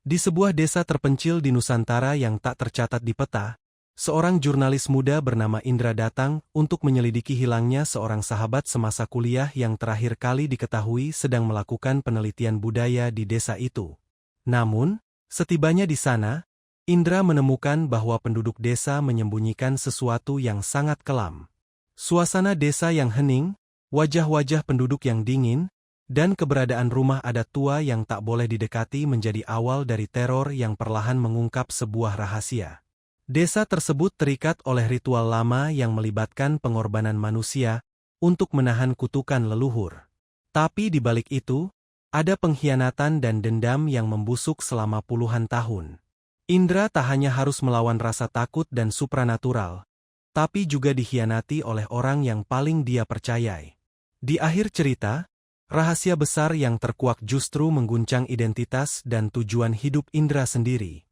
Di sebuah desa terpencil di Nusantara yang tak tercatat di peta, seorang jurnalis muda bernama Indra datang untuk menyelidiki hilangnya seorang sahabat semasa kuliah yang terakhir kali diketahui sedang melakukan penelitian budaya di desa itu. Namun, setibanya di sana, Indra menemukan bahwa penduduk desa menyembunyikan sesuatu yang sangat kelam. Suasana desa yang hening, wajah-wajah penduduk yang dingin, dan keberadaan rumah adat tua yang tak boleh didekati menjadi awal dari teror yang perlahan mengungkap sebuah rahasia. Desa tersebut terikat oleh ritual lama yang melibatkan pengorbanan manusia untuk menahan kutukan leluhur. Tapi di balik itu, ada pengkhianatan dan dendam yang membusuk selama puluhan tahun. Indra tak hanya harus melawan rasa takut dan supranatural, tapi juga dikhianati oleh orang yang paling dia percayai. Di akhir cerita, rahasia besar yang terkuak justru mengguncang identitas dan tujuan hidup Indra sendiri.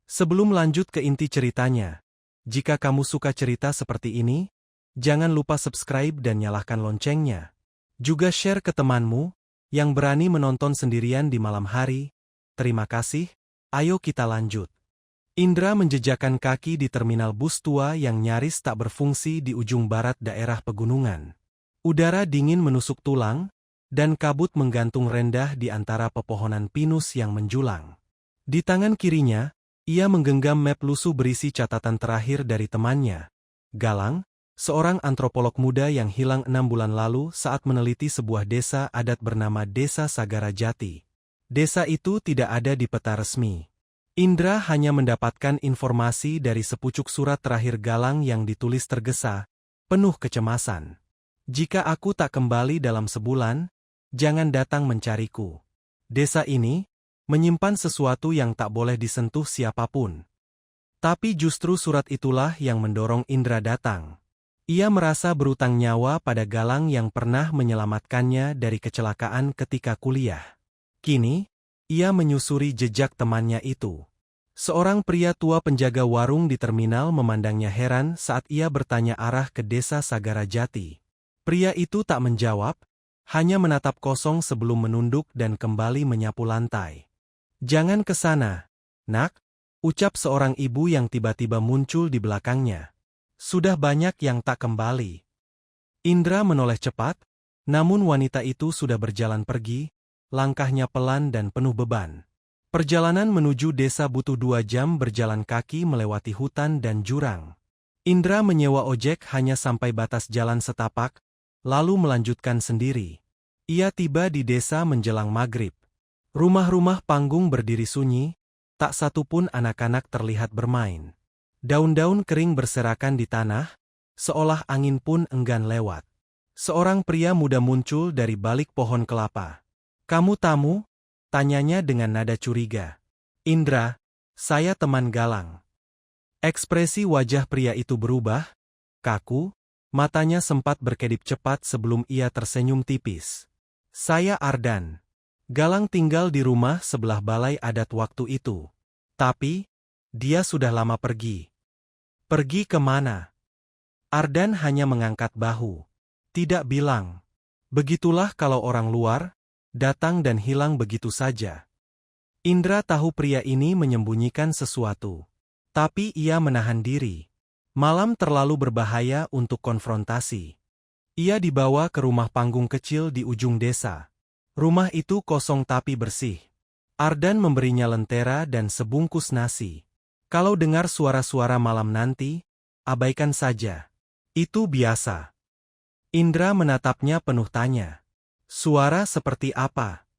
Sebelum lanjut ke inti ceritanya, jika kamu suka cerita seperti ini, jangan lupa subscribe dan nyalakan loncengnya. Juga share ke temanmu yang berani menonton sendirian di malam hari. Terima kasih, ayo kita lanjut. Indra menjejakkan kaki di terminal bus tua yang nyaris tak berfungsi di ujung barat daerah pegunungan. Udara dingin menusuk tulang, dan kabut menggantung rendah di antara pepohonan pinus yang menjulang. Di tangan kirinya, ia menggenggam map lusuh berisi catatan terakhir dari temannya, Galang, seorang antropolog muda yang hilang 6 bulan lalu saat meneliti sebuah desa adat bernama Desa Sagara Jati. Desa itu tidak ada di peta resmi. Indra hanya mendapatkan informasi dari sepucuk surat terakhir Galang yang ditulis tergesa, penuh kecemasan. Jika aku tak kembali dalam sebulan, jangan datang mencariku. Desa ini menyimpan sesuatu yang tak boleh disentuh siapapun. Tapi justru surat itulah yang mendorong Indra datang. Ia merasa berutang nyawa pada Galang yang pernah menyelamatkannya dari kecelakaan ketika kuliah. Kini, ia menyusuri jejak temannya itu. Seorang pria tua penjaga warung di terminal memandangnya heran saat ia bertanya arah ke Desa Sagara Jati. Pria itu tak menjawab, hanya menatap kosong sebelum menunduk dan kembali menyapu lantai. "Jangan ke sana, nak," ucap seorang ibu yang tiba-tiba muncul di belakangnya. "Sudah banyak yang tak kembali." Indra menoleh cepat, namun wanita itu sudah berjalan pergi, langkahnya pelan dan penuh beban. Perjalanan menuju desa butuh 2 jam berjalan kaki melewati hutan dan jurang. Indra menyewa ojek hanya sampai batas jalan setapak, lalu melanjutkan sendiri. Ia tiba di desa menjelang maghrib. Rumah-rumah panggung berdiri sunyi, tak satu pun anak-anak terlihat bermain. Daun-daun kering berserakan di tanah, seolah angin pun enggan lewat. Seorang pria muda muncul dari balik pohon kelapa. "Kamu tamu?" tanyanya dengan nada curiga. "Indra, saya teman Galang." Ekspresi wajah pria itu berubah, kaku, matanya sempat berkedip cepat sebelum ia tersenyum tipis. "Saya Ardan. Galang tinggal di rumah sebelah balai adat waktu itu. Tapi, dia sudah lama pergi." "Pergi kemana?" Ardan hanya mengangkat bahu. "Tidak bilang." Begitulah kalau orang luar datang dan hilang begitu saja. Indra tahu pria ini menyembunyikan sesuatu. Tapi ia menahan diri. Malam terlalu berbahaya untuk konfrontasi. Ia dibawa ke rumah panggung kecil di ujung desa. Rumah itu kosong tapi bersih. Ardan memberinya lentera dan sebungkus nasi. "Kalau dengar suara-suara malam nanti, abaikan saja. Itu biasa." Indra menatapnya penuh tanya. "Suara seperti apa?"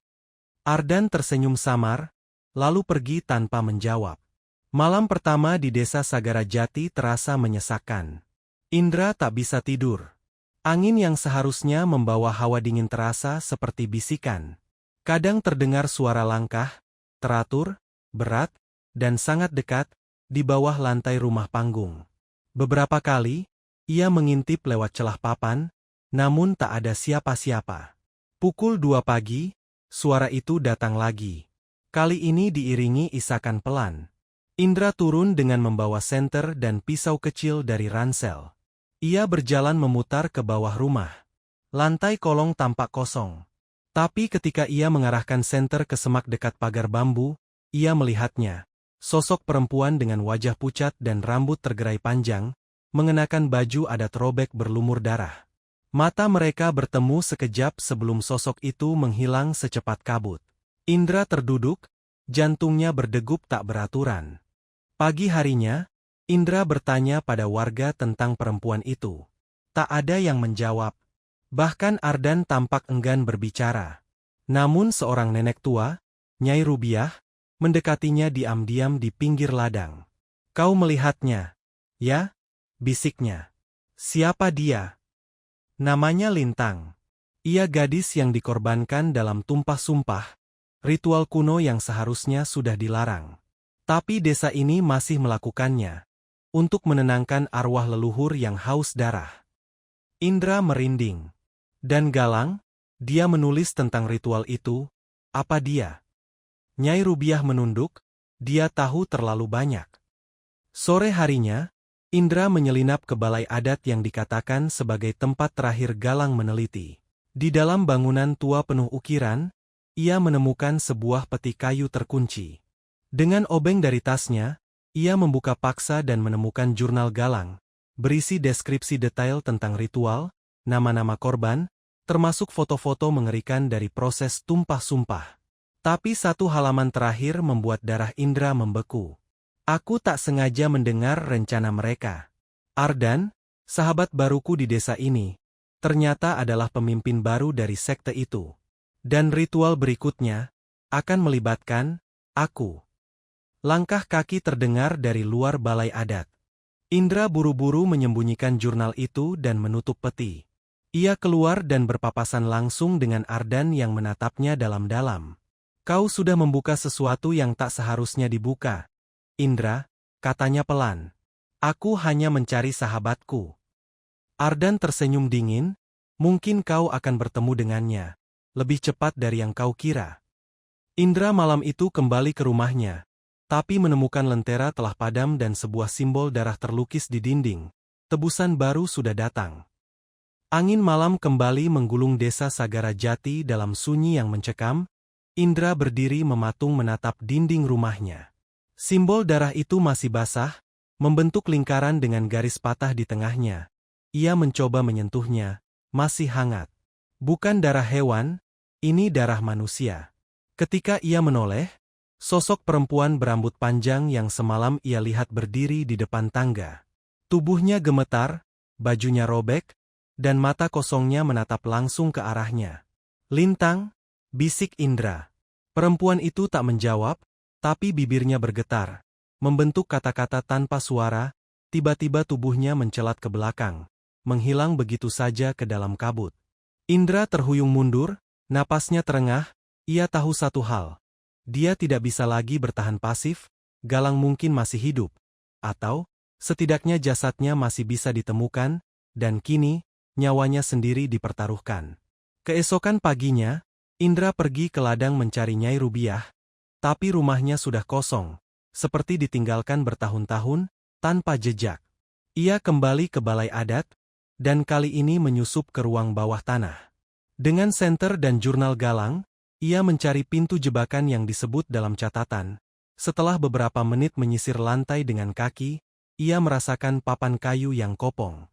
Ardan tersenyum samar, lalu pergi tanpa menjawab. Malam pertama di Desa Sagara Jati terasa menyesakkan. Indra tak bisa tidur. Angin yang seharusnya membawa hawa dingin terasa seperti bisikan. Kadang terdengar suara langkah, teratur, berat, dan sangat dekat, di bawah lantai rumah panggung. Beberapa kali, ia mengintip lewat celah papan, namun tak ada siapa-siapa. Pukul 2 pagi, suara itu datang lagi. Kali ini diiringi isakan pelan. Indra turun dengan membawa senter dan pisau kecil dari ransel. Ia berjalan memutar ke bawah rumah. Lantai kolong tampak kosong. Tapi ketika ia mengarahkan senter ke semak dekat pagar bambu, ia melihatnya. Sosok perempuan dengan wajah pucat dan rambut tergerai panjang, mengenakan baju adat robek berlumur darah. Mata mereka bertemu sekejap sebelum sosok itu menghilang secepat kabut. Indra terduduk, jantungnya berdegup tak beraturan. Pagi harinya, Indra bertanya pada warga tentang perempuan itu. Tak ada yang menjawab. Bahkan Ardan tampak enggan berbicara. Namun seorang nenek tua, Nyai Rubiah, mendekatinya diam-diam di pinggir ladang. "Kau melihatnya?" "Ya," bisiknya. "Siapa dia?" "Namanya Lintang. Ia gadis yang dikorbankan dalam tumpah sumpah, ritual kuno yang seharusnya sudah dilarang. Tapi desa ini masih melakukannya, untuk menenangkan arwah leluhur yang haus darah." Indra merinding. "Dan Galang? Dia menulis tentang ritual itu, apa dia?" Nyai Rubiah menunduk, dia tahu terlalu banyak. Sore harinya, Indra menyelinap ke balai adat yang dikatakan sebagai tempat terakhir Galang meneliti. Di dalam bangunan tua penuh ukiran, ia menemukan sebuah peti kayu terkunci. Dengan obeng dari tasnya, ia membuka paksa dan menemukan jurnal Galang, berisi deskripsi detail tentang ritual, nama-nama korban, termasuk foto-foto mengerikan dari proses tumpah sumpah. Tapi satu halaman terakhir membuat darah Indra membeku. "Aku tak sengaja mendengar rencana mereka. Ardan, sahabat baruku di desa ini, ternyata adalah pemimpin baru dari sekte itu. Dan ritual berikutnya akan melibatkan aku." Langkah kaki terdengar dari luar balai adat. Indra buru-buru menyembunyikan jurnal itu dan menutup peti. Ia keluar dan berpapasan langsung dengan Ardan yang menatapnya dalam-dalam. "Kau sudah membuka sesuatu yang tak seharusnya dibuka, Indra," katanya pelan. "Aku hanya mencari sahabatku." Ardan tersenyum dingin, "Mungkin kau akan bertemu dengannya, lebih cepat dari yang kau kira." Indra malam itu kembali ke rumahnya, tapi menemukan lentera telah padam dan sebuah simbol darah terlukis di dinding. Tebusan baru sudah datang. Angin malam kembali menggulung desa Sagara Jati dalam sunyi yang mencekam. Indra berdiri mematung menatap dinding rumahnya. Simbol darah itu masih basah, membentuk lingkaran dengan garis patah di tengahnya. Ia mencoba menyentuhnya, masih hangat. Bukan darah hewan, ini darah manusia. Ketika ia menoleh, sosok perempuan berambut panjang yang semalam ia lihat berdiri di depan tangga. Tubuhnya gemetar, bajunya robek, dan mata kosongnya menatap langsung ke arahnya. "Lintang," bisik Indra. Perempuan itu tak menjawab, tapi bibirnya bergetar, membentuk kata-kata tanpa suara. Tiba-tiba tubuhnya mencelat ke belakang, menghilang begitu saja ke dalam kabut. Indra terhuyung mundur, napasnya terengah. Ia tahu satu hal. Dia tidak bisa lagi bertahan pasif. Galang mungkin masih hidup, atau setidaknya jasadnya masih bisa ditemukan, dan kini nyawanya sendiri dipertaruhkan. Keesokan paginya, Indra pergi ke ladang mencari Nyai Rubiah, tapi rumahnya sudah kosong, seperti ditinggalkan bertahun-tahun, tanpa jejak. Ia kembali ke balai adat, dan kali ini menyusup ke ruang bawah tanah. Dengan senter dan jurnal Galang, ia mencari pintu jebakan yang disebut dalam catatan. Setelah beberapa menit menyisir lantai dengan kaki, ia merasakan papan kayu yang kopong.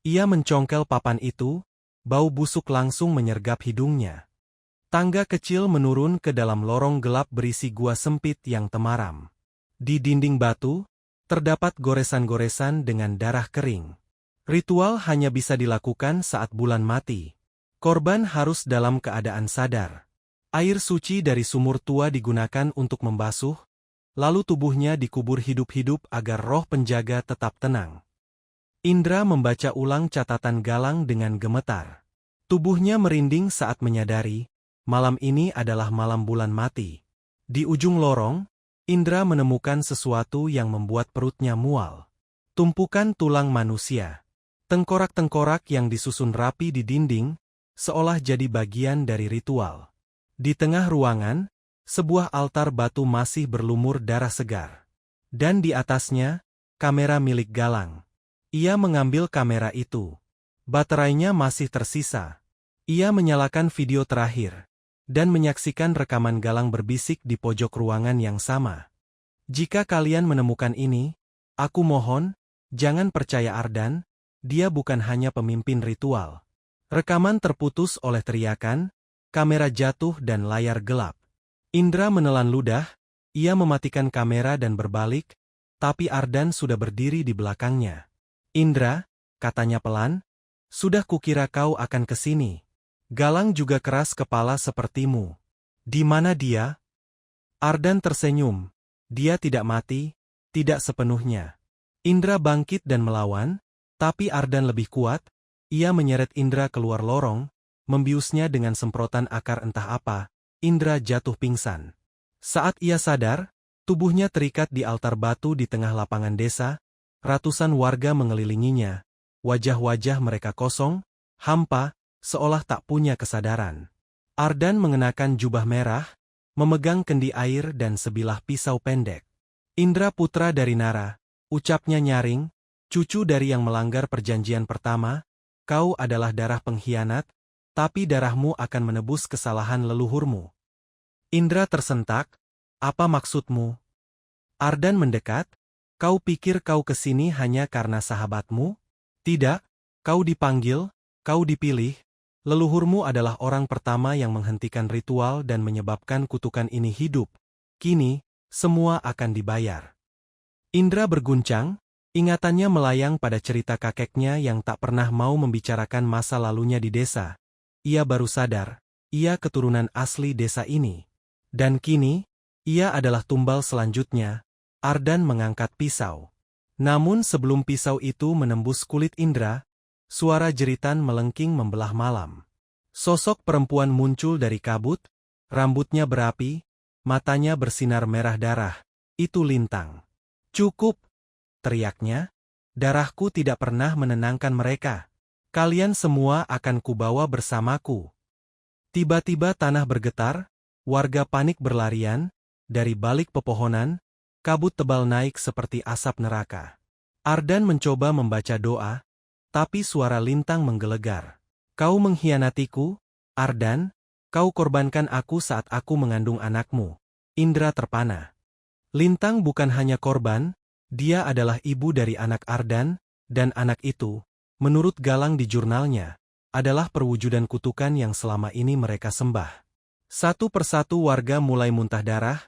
Ia mencongkel papan itu, bau busuk langsung menyergap hidungnya. Tangga kecil menurun ke dalam lorong gelap berisi gua sempit yang temaram. Di dinding batu, terdapat goresan-goresan dengan darah kering. Ritual hanya bisa dilakukan saat bulan mati. Korban harus dalam keadaan sadar. Air suci dari sumur tua digunakan untuk membasuh, lalu tubuhnya dikubur hidup-hidup agar roh penjaga tetap tenang. Indra membaca ulang catatan Galang dengan gemetar. Tubuhnya merinding saat menyadari, malam ini adalah malam bulan mati. Di ujung lorong, Indra menemukan sesuatu yang membuat perutnya mual. Tumpukan tulang manusia. Tengkorak-tengkorak yang disusun rapi di dinding, seolah jadi bagian dari ritual. Di tengah ruangan, sebuah altar batu masih berlumur darah segar. Dan di atasnya, kamera milik Galang. Ia mengambil kamera itu. Baterainya masih tersisa. Ia menyalakan video terakhir. dan menyaksikan rekaman Galang berbisik di pojok ruangan yang sama. Jika kalian menemukan ini, aku mohon, jangan percaya Ardan, dia bukan hanya pemimpin ritual. Rekaman terputus oleh teriakan, kamera jatuh dan layar gelap. Indra menelan ludah, ia mematikan kamera dan berbalik, tapi Ardan sudah berdiri di belakangnya. Indra, katanya pelan, sudah kukira kau akan ke sini. Galang juga keras kepala sepertimu. Di mana dia? Ardan tersenyum. Dia tidak mati, tidak sepenuhnya. Indra bangkit dan melawan, tapi Ardan lebih kuat. Ia menyeret Indra keluar lorong, membiusnya dengan semprotan akar entah apa. Indra jatuh pingsan. Saat ia sadar, tubuhnya terikat di altar batu di tengah lapangan desa. Ratusan warga mengelilinginya. Wajah-wajah mereka kosong, hampa, seolah tak punya kesadaran. Ardan mengenakan jubah merah, memegang kendi air dan sebilah pisau pendek. Indra putra dari Nara, ucapnya nyaring, cucu dari yang melanggar perjanjian pertama, kau adalah darah pengkhianat, tapi darahmu akan menebus kesalahan leluhurmu. Indra tersentak, apa maksudmu? Ardan mendekat, kau pikir kau kesini hanya karena sahabatmu? Tidak, kau dipanggil, kau dipilih. Leluhurmu adalah orang pertama yang menghentikan ritual dan menyebabkan kutukan ini hidup. Kini, semua akan dibayar. Indra berguncang, ingatannya melayang pada cerita kakeknya yang tak pernah mau membicarakan masa lalunya di desa. Ia baru sadar, ia keturunan asli desa ini. Dan kini, ia adalah tumbal selanjutnya. Ardan mengangkat pisau. Namun sebelum pisau itu menembus kulit Indra, suara jeritan melengking membelah malam. Sosok perempuan muncul dari kabut, rambutnya berapi, matanya bersinar merah darah. Itu Lintang. Cukup, teriaknya. Darahku tidak pernah menenangkan mereka. Kalian semua akan kubawa bersamaku. Tiba-tiba tanah bergetar, warga panik berlarian, dari balik pepohonan, kabut tebal naik seperti asap neraka. Ardan mencoba membaca doa, tapi suara Lintang menggelegar. Kau mengkhianatiku, Ardan, kau korbankan aku saat aku mengandung anakmu. Indra terpana. Lintang bukan hanya korban, dia adalah ibu dari anak Ardan, dan anak itu, menurut Galang di jurnalnya, adalah perwujudan kutukan yang selama ini mereka sembah. Satu persatu warga mulai muntah darah,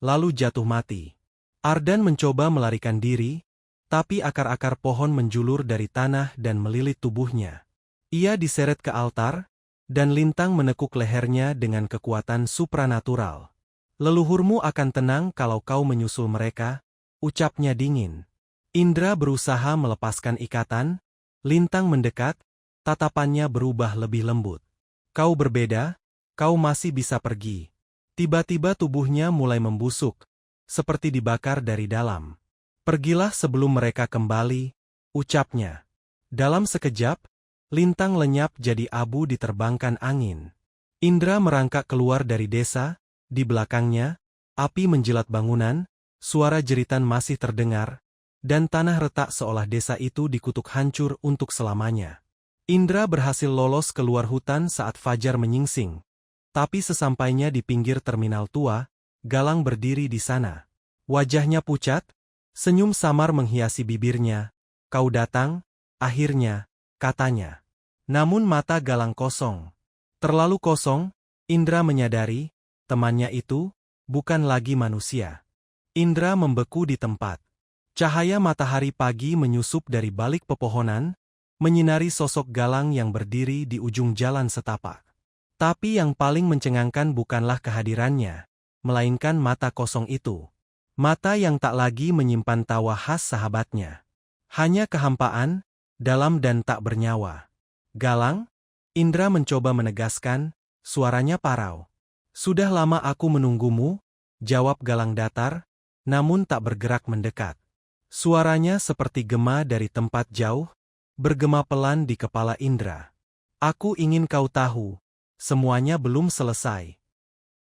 lalu jatuh mati. Ardan mencoba melarikan diri, tapi akar-akar pohon menjulur dari tanah dan melilit tubuhnya. Ia diseret ke altar, dan Lintang menekuk lehernya dengan kekuatan supranatural. Leluhurmu akan tenang kalau kau menyusul mereka, ucapnya dingin. Indra berusaha melepaskan ikatan, Lintang mendekat, tatapannya berubah lebih lembut. Kau berbeda, kau masih bisa pergi. Tiba-tiba tubuhnya mulai membusuk, seperti dibakar dari dalam. Pergilah sebelum mereka kembali, ucapnya. Dalam sekejap, Lintang lenyap jadi abu diterbangkan angin. Indra merangkak keluar dari desa, di belakangnya, api menjilat bangunan, suara jeritan masih terdengar, dan tanah retak seolah desa itu dikutuk hancur untuk selamanya. Indra berhasil lolos keluar hutan saat fajar menyingsing, tapi sesampainya di pinggir terminal tua, Galang berdiri di sana. Wajahnya pucat, senyum samar menghiasi bibirnya. Kau datang, akhirnya, katanya. Namun mata Galang kosong. Terlalu kosong, Indra menyadari, temannya itu, bukan lagi manusia. Indra membeku di tempat. Cahaya matahari pagi menyusup dari balik pepohonan, menyinari sosok Galang yang berdiri di ujung jalan setapak. Tapi yang paling mencengangkan bukanlah kehadirannya, melainkan mata kosong itu. Mata yang tak lagi menyimpan tawa khas sahabatnya. Hanya kehampaan, dalam dan tak bernyawa. Galang? Indra mencoba menegaskan, suaranya parau. Sudah lama aku menunggumu, jawab Galang datar, namun tak bergerak mendekat. Suaranya seperti gema dari tempat jauh, bergema pelan di kepala Indra. Aku ingin kau tahu, semuanya belum selesai.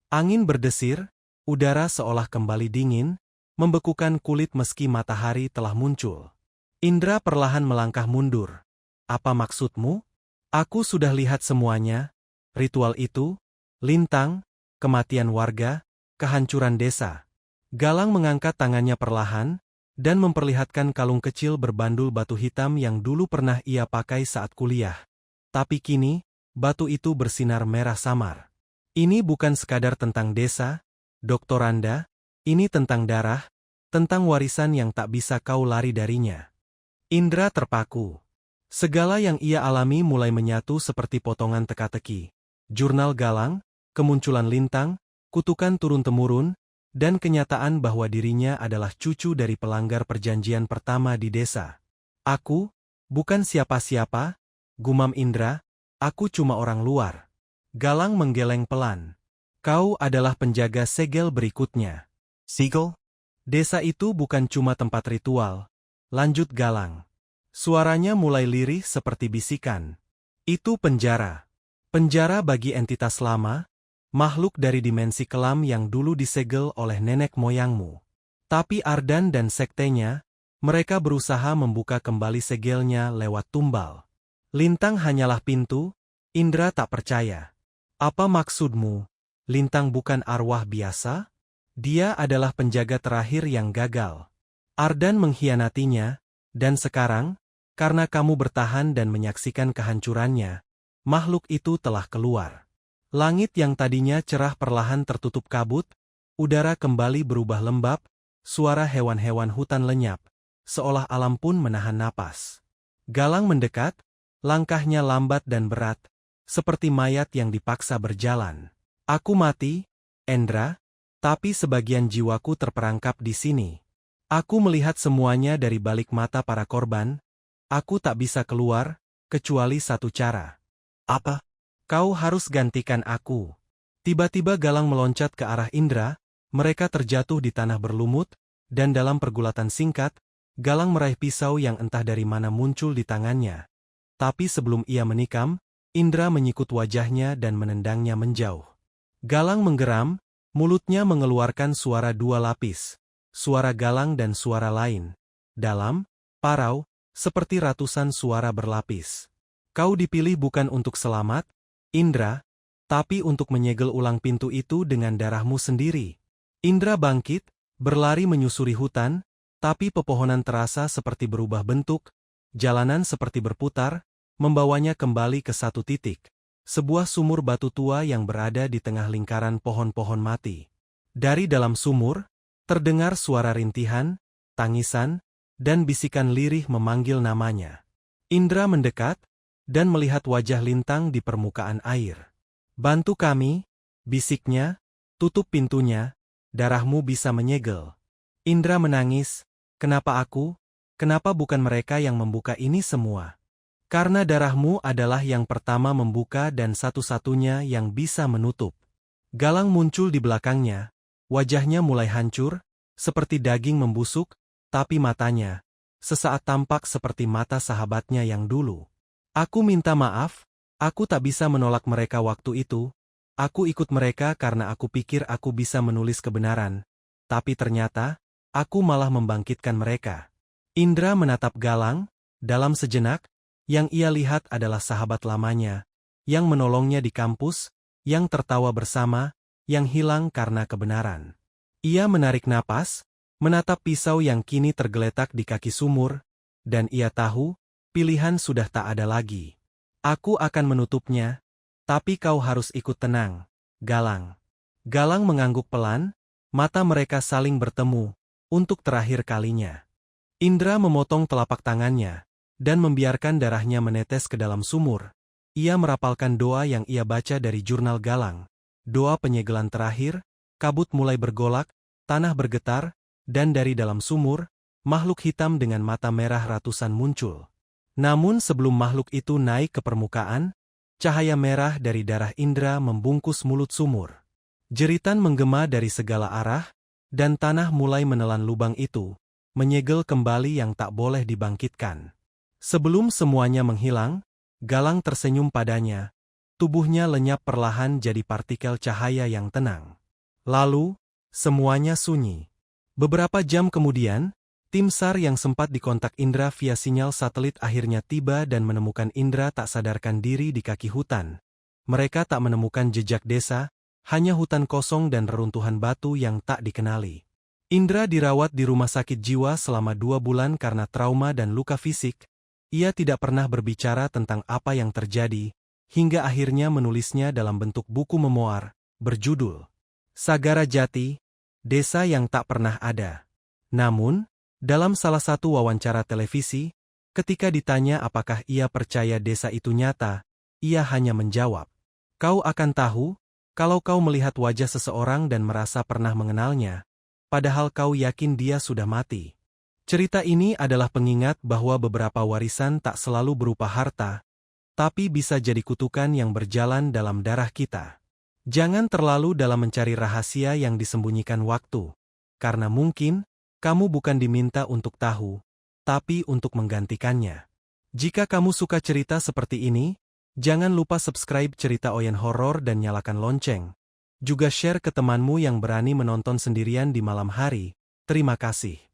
Angin berdesir, udara seolah kembali dingin, membekukan kulit meski matahari telah muncul. Indra perlahan melangkah mundur. Apa maksudmu? Aku sudah lihat semuanya, ritual itu, Lintang, kematian warga, kehancuran desa. Galang mengangkat tangannya perlahan, dan memperlihatkan kalung kecil berbandul batu hitam yang dulu pernah ia pakai saat kuliah. Tapi kini, batu itu bersinar merah samar. Ini bukan sekadar tentang desa, Doktoranda, ini tentang darah, tentang warisan yang tak bisa kau lari darinya. Indra terpaku. Segala yang ia alami mulai menyatu seperti potongan teka-teki. Jurnal Galang, kemunculan Lintang, kutukan turun-temurun, dan kenyataan bahwa dirinya adalah cucu dari pelanggar perjanjian pertama di desa. Aku, bukan siapa-siapa, gumam Indra, aku cuma orang luar. Galang menggeleng pelan. Kau adalah penjaga segel berikutnya. Segel? Desa itu bukan cuma tempat ritual, lanjut Galang. Suaranya mulai lirih seperti bisikan. Itu penjara. Penjara bagi entitas lama, makhluk dari dimensi kelam yang dulu disegel oleh nenek moyangmu. Tapi Ardan dan sektenya, mereka berusaha membuka kembali segelnya lewat tumbal. Lintang hanyalah pintu, Indra tak percaya. Apa maksudmu? Lintang bukan arwah biasa? Dia adalah penjaga terakhir yang gagal. Ardan mengkhianatinya, dan sekarang, karena kamu bertahan dan menyaksikan kehancurannya, makhluk itu telah keluar. Langit yang tadinya cerah perlahan tertutup kabut, udara kembali berubah lembab, suara hewan-hewan hutan lenyap, seolah alam pun menahan napas. Galang mendekat, langkahnya lambat dan berat, seperti mayat yang dipaksa berjalan. Aku mati, Endra, tapi sebagian jiwaku terperangkap di sini. Aku melihat semuanya dari balik mata para korban, aku tak bisa keluar, kecuali satu cara. Apa? Kau harus gantikan aku. Tiba-tiba Galang meloncat ke arah Indra, mereka terjatuh di tanah berlumut, dan dalam pergulatan singkat, Galang meraih pisau yang entah dari mana muncul di tangannya. Tapi sebelum ia menikam, Indra menyikut wajahnya dan menendangnya menjauh. Galang menggeram, mulutnya mengeluarkan suara dua lapis. Suara Galang dan suara lain. Dalam, parau, seperti ratusan suara berlapis. Kau dipilih bukan untuk selamat, Indra, tapi untuk menyegel ulang pintu itu dengan darahmu sendiri. Indra bangkit, berlari menyusuri hutan, tapi pepohonan terasa seperti berubah bentuk, jalanan seperti berputar, membawanya kembali ke satu titik. Sebuah sumur batu tua yang berada di tengah lingkaran pohon-pohon mati. Dari dalam sumur, terdengar suara rintihan, tangisan, dan bisikan lirih memanggil namanya. Indra mendekat, dan melihat wajah Lintang di permukaan air. Bantu kami, bisiknya, tutup pintunya, darahmu bisa menyegel. Indra menangis, kenapa aku, kenapa bukan mereka yang membuka ini semua? Karena darahmu adalah yang pertama membuka dan satu-satunya yang bisa menutup. Galang muncul di belakangnya, wajahnya mulai hancur, seperti daging membusuk, tapi matanya, sesaat tampak seperti mata sahabatnya yang dulu. Aku minta maaf, aku tak bisa menolak mereka waktu itu, aku ikut mereka karena aku pikir aku bisa menulis kebenaran, tapi ternyata, aku malah membangkitkan mereka. Indra menatap Galang, dalam sejenak, yang ia lihat adalah sahabat lamanya, yang menolongnya di kampus, yang tertawa bersama, yang hilang karena kebenaran. Ia menarik napas, menatap pisau yang kini tergeletak di kaki sumur, dan ia tahu, pilihan sudah tak ada lagi. Aku akan menutupnya, tapi kau harus ikut tenang, Galang. Galang mengangguk pelan, mata mereka saling bertemu, untuk terakhir kalinya. Indra memotong telapak tangannya, dan membiarkan darahnya menetes ke dalam sumur. Ia merapalkan doa yang ia baca dari jurnal Galang. Doa penyegelan terakhir, kabut mulai bergolak, tanah bergetar, dan dari dalam sumur, makhluk hitam dengan mata merah ratusan muncul. Namun sebelum makhluk itu naik ke permukaan, cahaya merah dari darah Indra membungkus mulut sumur. Jeritan menggema dari segala arah, dan tanah mulai menelan lubang itu, menyegel kembali yang tak boleh dibangkitkan. Sebelum semuanya menghilang, Galang tersenyum padanya, tubuhnya lenyap perlahan jadi partikel cahaya yang tenang. Lalu, semuanya sunyi. Beberapa jam kemudian, tim SAR yang sempat dikontak Indra via sinyal satelit akhirnya tiba dan menemukan Indra tak sadarkan diri di kaki hutan. mereka tak menemukan jejak desa, hanya hutan kosong dan reruntuhan batu yang tak dikenali. Indra dirawat di rumah sakit jiwa selama 2 bulan karena trauma dan luka fisik. Ia tidak pernah berbicara tentang apa yang terjadi, hingga akhirnya menulisnya dalam bentuk buku memoir, berjudul Sagara Jati, Desa yang Tak Pernah Ada. Namun, dalam salah satu wawancara televisi, ketika ditanya apakah ia percaya desa itu nyata, ia hanya menjawab, "Kau akan tahu, kalau kau melihat wajah seseorang dan merasa pernah mengenalnya, padahal kau yakin dia sudah mati." Cerita ini adalah pengingat bahwa beberapa warisan tak selalu berupa harta, tapi bisa jadi kutukan yang berjalan dalam darah kita. Jangan terlalu dalam mencari rahasia yang disembunyikan waktu, karena mungkin kamu bukan diminta untuk tahu, tapi untuk menggantikannya. Jika kamu suka cerita seperti ini, jangan lupa subscribe Cerita Oyen Horor dan nyalakan lonceng. Juga share ke temanmu yang berani menonton sendirian di malam hari. Terima kasih.